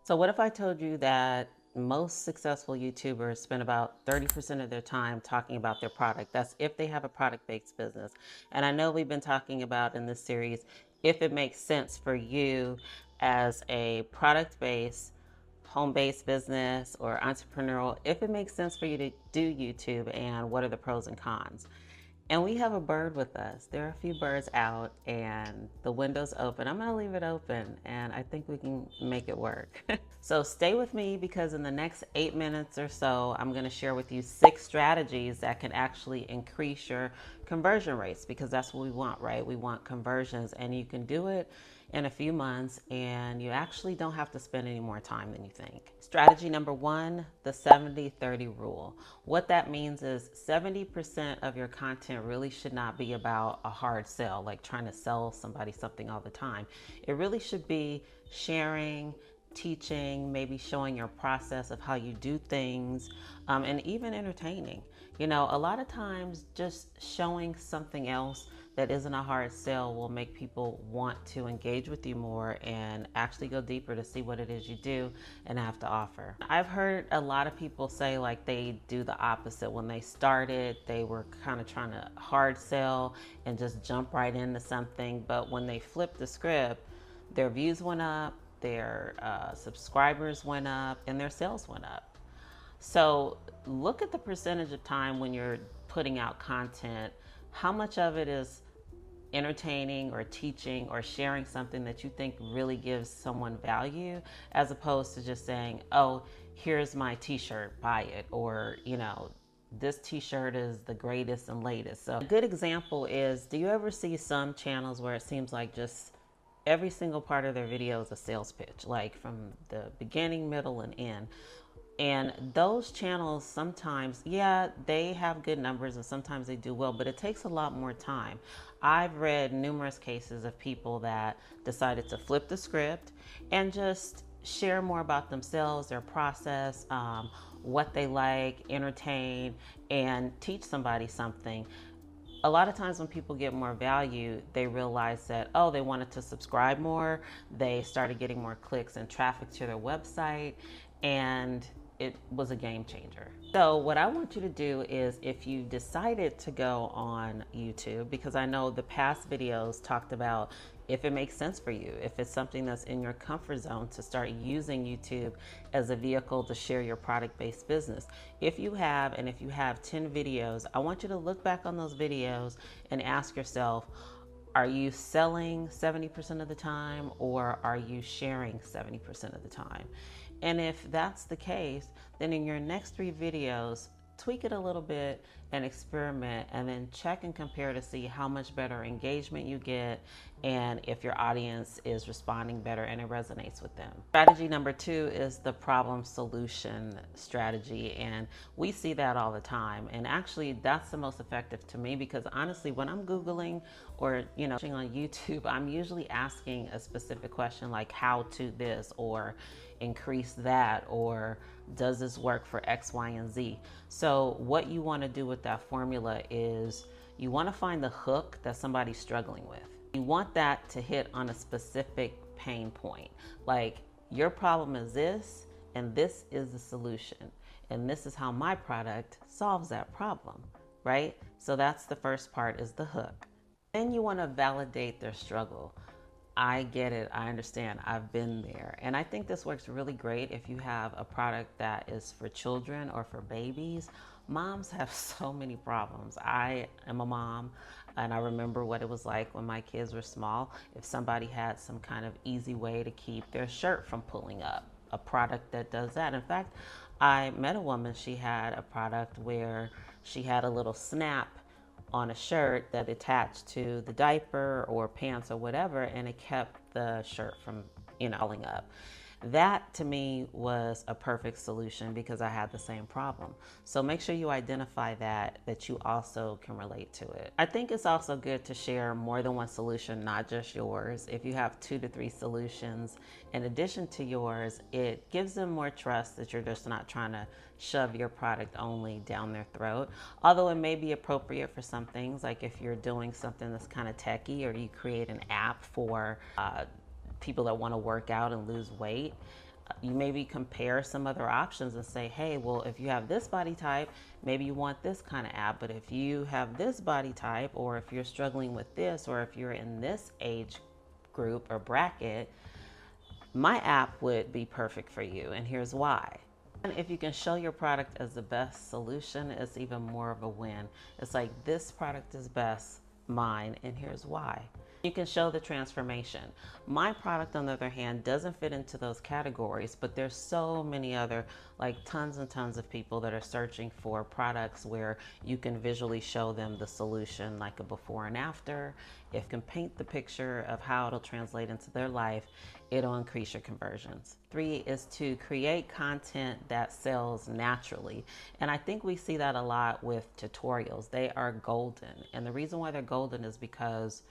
So what if I told you that most successful YouTubers spend about 30% of their time talking about their product? That's if they have a product-based business. And I know we've been talking about in this series if it makes sense for you as a product-based, home-based business or entrepreneurial, if it makes sense for you to do YouTube and what are the pros and cons. And we have a bird with us. There are a few birds out and the window's open. I'm gonna leave it open and I think we can make it work. So stay with me because in the next 8 minutes or so, I'm gonna share with you 6 strategies that can actually increase your conversion rates because that's what we want, right? We want conversions and you can do it in a few months and you actually don't have to spend any more time than you think. Strategy number 1, the 70-30 rule. What that means is 70% of your content really should not be about a hard sell, like trying to sell somebody something all the time. It really should be sharing, teaching, maybe showing your process of how you do things, and even entertaining. You know, a lot of times just showing something else that isn't a hard sell will make people want to engage with you more and actually go deeper to see what it is you do and have to offer. I've heard a lot of people say like they do the opposite. When they started, they were kind of trying to hard sell and just jump right into something. But when they flipped the script, their views went up, their subscribers went up, and their sales went up. So look at the percentage of time when you're putting out content, how much of it is entertaining or teaching or sharing something that you think really gives someone value, as opposed to just saying, oh, here's my t-shirt, buy it, or, you know, this t-shirt is the greatest and latest. So a good example is, do you ever see some channels where it seems like just every single part of their video is a sales pitch, like from the beginning, middle, and end? And those channels sometimes, yeah, they have good numbers and sometimes they do well, but it takes a lot more time. I've read numerous cases of people that decided to flip the script and just share more about themselves, their process, what they like, entertain, and teach somebody something. A lot of times when people get more value, they realize that, oh, they wanted to subscribe more. They started getting more clicks and traffic to their website, and it was a game changer. So what I want you to do is, if you decided to go on YouTube, because I know the past videos talked about if it makes sense for you, if it's something that's in your comfort zone to start using YouTube as a vehicle to share your product-based business. If you have, and if you have 10 videos, I want you to look back on those videos and ask yourself, are you selling 70% of the time or are you sharing 70% of the time? And if that's the case, then in your next 3 videos, tweak it a little bit and experiment, and then check and compare to see how much better engagement you get and if your audience is responding better and it resonates with them. Strategy number 2 is the problem solution strategy, and we see that all the time. And actually that's the most effective to me, because honestly, when I'm Googling or, you know, on YouTube, I'm usually asking a specific question like how to this, or increase that, or does this work for X, Y, and Z? So what you want to do with that formula is you want to find the hook that somebody's struggling with. You want that to hit on a specific pain point. Like, your problem is this, and this is the solution. And this is how my product solves that problem, right? So that's the first part, is the hook. Then you want to validate their struggle. I get it. I understand. I've been there. And I think this works really great if you have a product that is for children or for babies. Moms have so many problems. I am a mom, and I remember what it was like when my kids were small. If somebody had some kind of easy way to keep their shirt from pulling up, a product that does that. In fact, I met a woman, she had a product where she had a little snap on a shirt that attached to the diaper or pants or whatever, and it kept the shirt from, you know, pulling up. That to me was a perfect solution because I had the same problem. So make sure you identify that you also can relate to it. I think it's also good to share more than one solution, not just yours. If you have 2 to 3 solutions in addition to yours, it gives them more trust that you're just not trying to shove your product only down their throat. Although it may be appropriate for some things, like if you're doing something that's kind of techy, or you create an app for people that want to work out and lose weight, You maybe compare some other options and say, hey, well, if you have this body type, maybe you want this kind of app. But if you have this body type, or if you're struggling with this, or if you're in this age group or bracket, my app would be perfect for you. And here's why. And if you can show your product as the best solution, it's even more of a win. It's like, this product is best, mine, and here's why. You can show the transformation. My product, on the other hand, doesn't fit into those categories, but there's so many other, like tons and tons of people that are searching for products where you can visually show them the solution, like a before and after. If you can paint the picture of how it'll translate into their life, it'll increase your conversions. 3 is to create content that sells naturally. And I think we see that a lot with tutorials. They are golden. And the reason why they're golden is because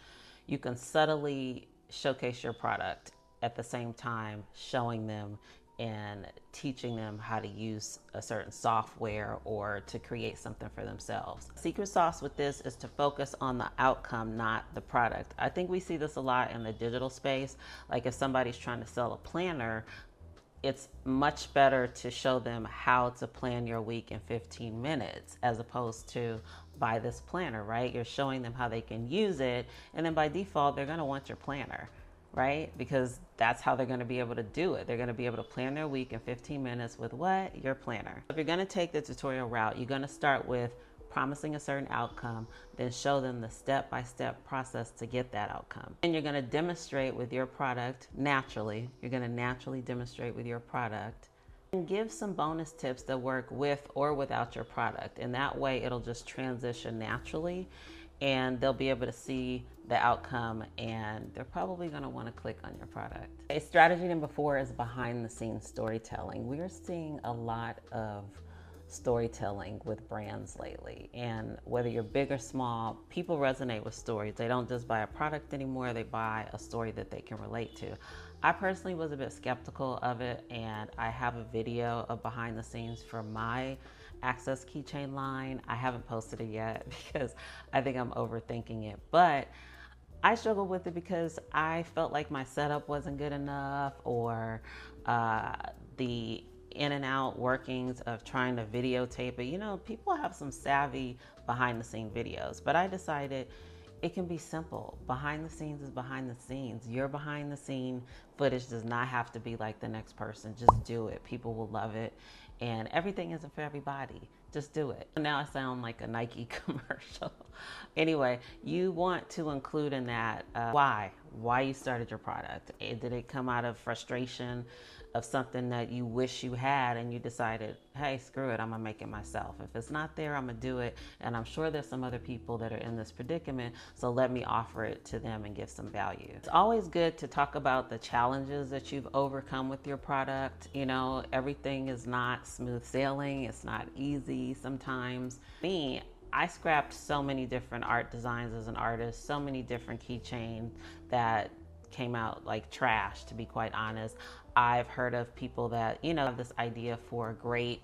you can subtly showcase your product at the same time showing them and teaching them how to use a certain software or to create something for themselves. Secret sauce with this is to focus on the outcome, not the product. I think we see this a lot in the digital space. Like if somebody's trying to sell a planner, it's much better to show them how to plan your week in 15 minutes as opposed to buy this planner, right? You're showing them how they can use it, and then by default, they're gonna want your planner, right? Because that's how they're gonna be able to do it. They're gonna be able to plan their week in 15 minutes with what? Your planner. If you're gonna take the tutorial route, you're gonna start with promising a certain outcome, then show them the step-by-step process to get that outcome. And you're gonna demonstrate with your product naturally. You're gonna naturally demonstrate with your product and give some bonus tips that work with or without your product. And that way it'll just transition naturally and they'll be able to see the outcome and they're probably gonna wanna click on your product. A strategy number 4 is behind the scenes storytelling. We are seeing a lot of storytelling with brands lately, and whether you're big or small, people resonate with stories. They don't just buy a product anymore, they buy a story that they can relate to. I personally was a bit skeptical of it, and I have a video of behind the scenes for my ACCESSS Keychain line. I haven't posted it yet because I think I'm overthinking it, but I struggled with it because I felt like my setup wasn't good enough, or the in and out workings of trying to videotape it. You know, people have some savvy behind the scene videos, but I decided it can be simple. Behind the scenes is behind the scenes. Your behind the scene footage does not have to be like the next person. Just do it. People will love it. And everything isn't for everybody. Just do it. Now I sound like a Nike commercial. Anyway, you want to include in that why you started your product. Did it come out of frustration of something that you wish you had and you decided, hey, screw it, I'm gonna make it myself. If it's not there, I'm gonna do it. And I'm sure there's some other people that are in this predicament, so let me offer it to them and give some value. It's always good to talk about the challenges that you've overcome with your product. You know, everything is not smooth sailing. It's not easy sometimes. Me, I scrapped so many different art designs as an artist, so many different keychains that came out like trash, to be quite honest. I've heard of people that, you know, have this idea for a great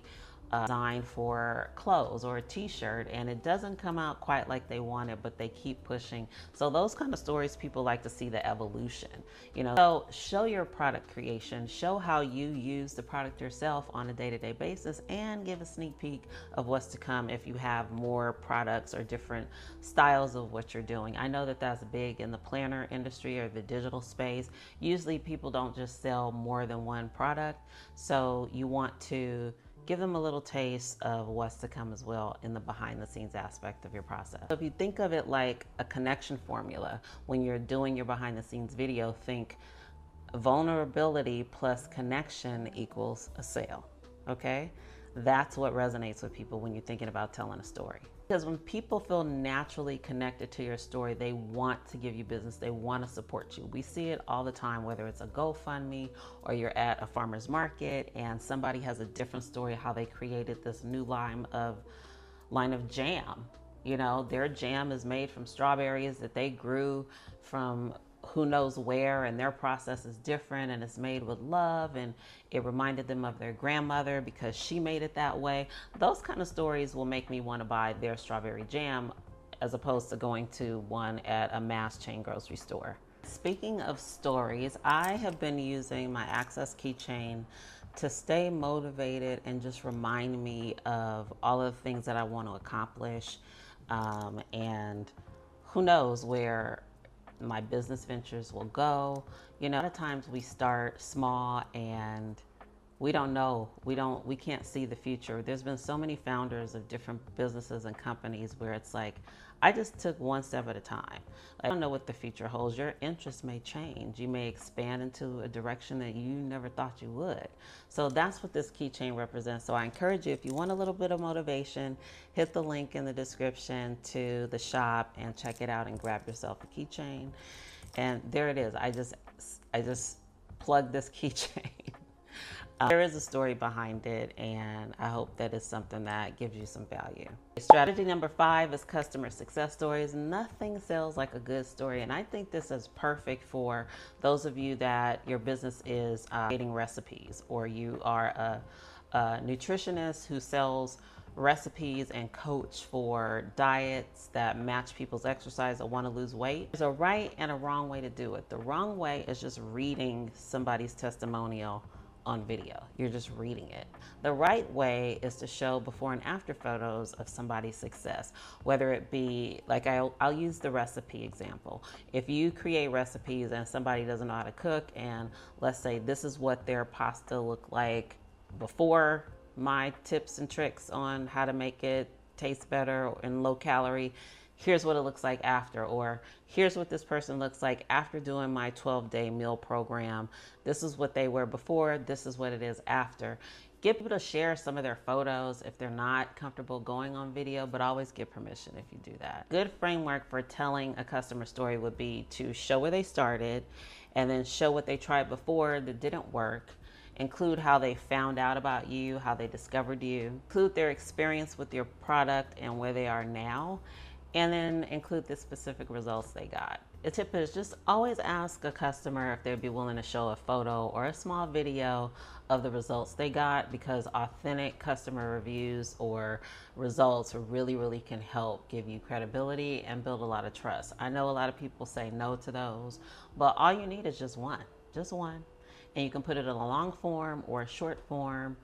design for clothes or a t-shirt, and it doesn't come out quite like they want it, but they keep pushing. So those kind of stories, people like to see the evolution, you know. So show your product creation, show how you use the product yourself on a day-to-day basis, and give a sneak peek of what's to come if you have more products or different styles of what you're doing. I know that that's big in the planner industry or the digital space. Usually people don't just sell more than one product, so you want to give them a little taste of what's to come as well in the behind the scenes aspect of your process. So if you think of it like a connection formula, when you're doing your behind the scenes video, think vulnerability plus connection equals a sale, okay? That's what resonates with people when you're thinking about telling a story. Because when people feel naturally connected to your story, they want to give you business, they want to support you. We see it all the time, whether it's a GoFundMe or you're at a farmer's market and somebody has a different story how they created this new line of jam. You know, their jam is made from strawberries that they grew from who knows where, and their process is different and it's made with love, and it reminded them of their grandmother because she made it that way. Those kind of stories will make me want to buy their strawberry jam as opposed to going to one at a mass chain grocery store. Speaking of stories, I have been using my ACCESSS Keychain to stay motivated and just remind me of all of the things that I want to accomplish. And who knows where my business ventures will go. You know, a lot of times we start small and we don't know, we can't see the future. There's been so many founders of different businesses and companies where it's like, I just took one step at a time. Like, I don't know what the future holds. Your interests may change. You may expand into a direction that you never thought you would. So that's what this keychain represents. So I encourage you, if you want a little bit of motivation, hit the link in the description to the shop and check it out and grab yourself a keychain. And there it is. I just plugged this keychain. There is a story behind it, and I hope that it's something that gives you some value. Strategy number 5 is customer success stories. Nothing sells like a good story, and I think this is perfect for those of you that your business is creating recipes, or you are a nutritionist who sells recipes and coach for diets that match people's exercise that want to lose weight. There's a right and a wrong way to do it. The wrong way is just reading somebody's testimonial on video. You're just reading it. The right way is to show before and after photos of somebody's success, whether it be, like I'll use the recipe example. If you create recipes and somebody doesn't know how to cook, and let's say this is what their pasta looked like before my tips and tricks on how to make it taste better and low calorie, here's what it looks like after, or here's what this person looks like after doing my 12-day meal program. This is what they were before, this is what it is after. Get people to share some of their photos if they're not comfortable going on video, but always get permission if you do that. Good framework for telling a customer story would be to show where they started, and then show what they tried before that didn't work. Include how they found out about you, how they discovered you. Include their experience with your product and where they are now. And then include the specific results they got. The tip is just always ask a customer if they'd be willing to show a photo or a small video of the results they got, because authentic customer reviews or results really can help give you credibility and build a lot of trust. I know a lot of people say no to those, but all you need is just one. And you can put it in a long form or a short form,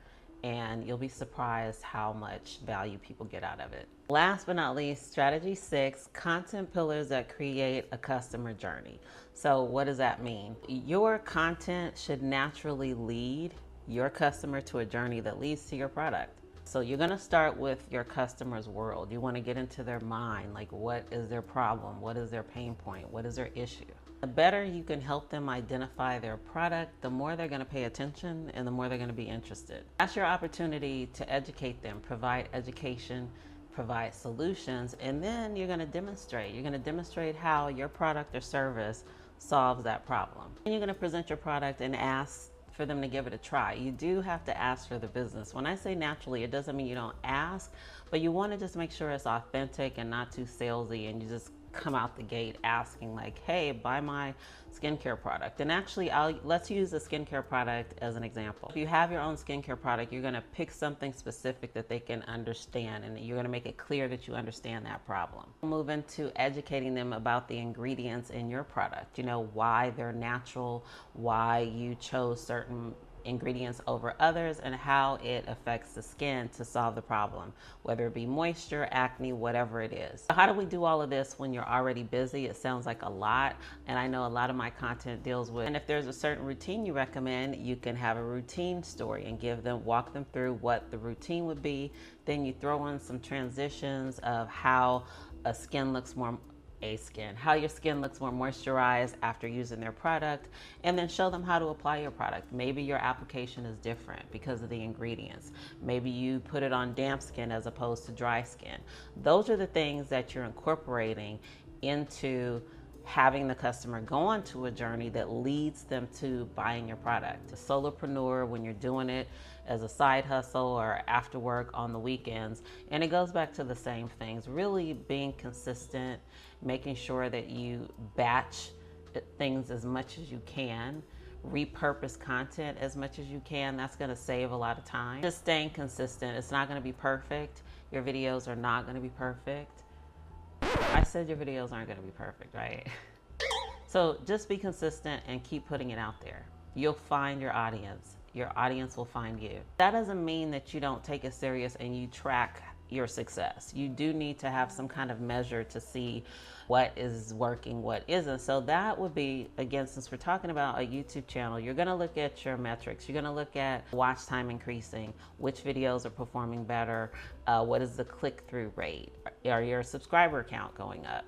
and you'll be surprised how much value people get out of it. Last but not least, strategy 6, content pillars that create a customer journey. So what does that mean? Your content should naturally lead your customer to a journey that leads to your product. So you're gonna start with your customer's world. You wanna get into their mind, like what is their problem? What is their pain point? What is their issue? The better you can help them identify their product, the more they're going to pay attention and the more they're going to be interested. That's your opportunity to educate them, provide education, provide solutions, and then you're going to demonstrate. You're going to demonstrate how your product or service solves that problem. And you're going to present your product and ask for them to give it a try. You do have to ask for the business. When I say naturally, it doesn't mean you don't ask, but you want to just make sure it's authentic and not too salesy, and you just come out the gate asking like, hey, buy my skincare product. And actually, let's use a skincare product as an example. If you have your own skincare product, you're gonna pick something specific that they can understand, and you're gonna make it clear that you understand that problem. Move into educating them about the ingredients in your product. You know, why they're natural, why you chose certain ingredients over others, and how it affects the skin to solve the problem, whether it be moisture, acne, whatever it is. So how do we do all of this when you're already busy? It sounds like a lot, and I know a lot of my content deals with, and if there's a certain routine you recommend, you can have a routine story and walk them through what the routine would be. Then you throw in some transitions of how your skin looks more moisturized after using their product, and then show them how to apply your product. Maybe your application is different because of the ingredients. Maybe you put it on damp skin as opposed to dry skin. Those are the things that you're incorporating into having the customer go on to a journey that leads them to buying your product. A solopreneur, when you're doing it as a side hustle or after work on the weekends, and it goes back to the same things, really being consistent, making sure that you batch things as much as you can, repurpose content as much as you can. That's going to save a lot of time. Just staying consistent. It's not going to be perfect. Your videos are not going to be perfect. I said your videos aren't going to be perfect, right? So just be consistent and keep putting it out there. You'll find your audience. Your audience will find you. That doesn't mean that you don't take it serious and you track your success. You do need to have some kind of measure to see what is working, what isn't. So that would be, again, since we're talking about a YouTube channel, you're gonna look at your metrics. You're gonna look at watch time increasing, which videos are performing better, what is the click-through rate, are your subscriber count going up?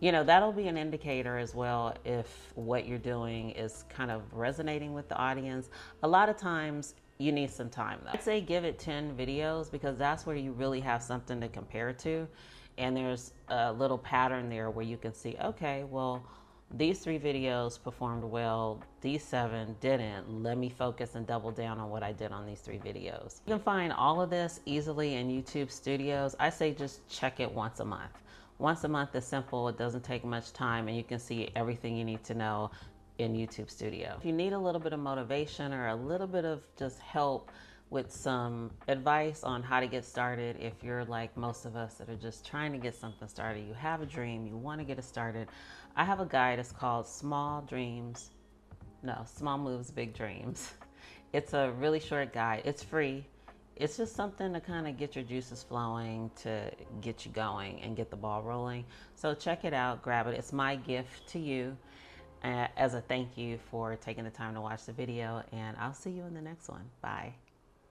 You know, that'll be an indicator as well if what you're doing is kind of resonating with the audience. A lot of times you need some time though. I'd say give it 10 videos because that's where you really have something to compare to. And there's a little pattern there where you can see, okay, well, these 3 videos performed well, these 7 didn't. Let me focus and double down on what I did on these 3 videos. You can find all of this easily in YouTube Studios. I say just check it once a month. Once a month is simple, it doesn't take much time, and you can see everything you need to know in YouTube Studio. If you need a little bit of motivation or a little bit of just help with some advice on how to get started, if you're like most of us that are just trying to get something started, you have a dream, you want to get it started, I have a guide. It's called Small Moves, Big Dreams. It's a really short guide. It's free. It's just something to kind of get your juices flowing, to get you going and get the ball rolling. So check it out, grab it. It's my gift to you as a thank you for taking the time to watch the video, and I'll see you in the next one. Bye.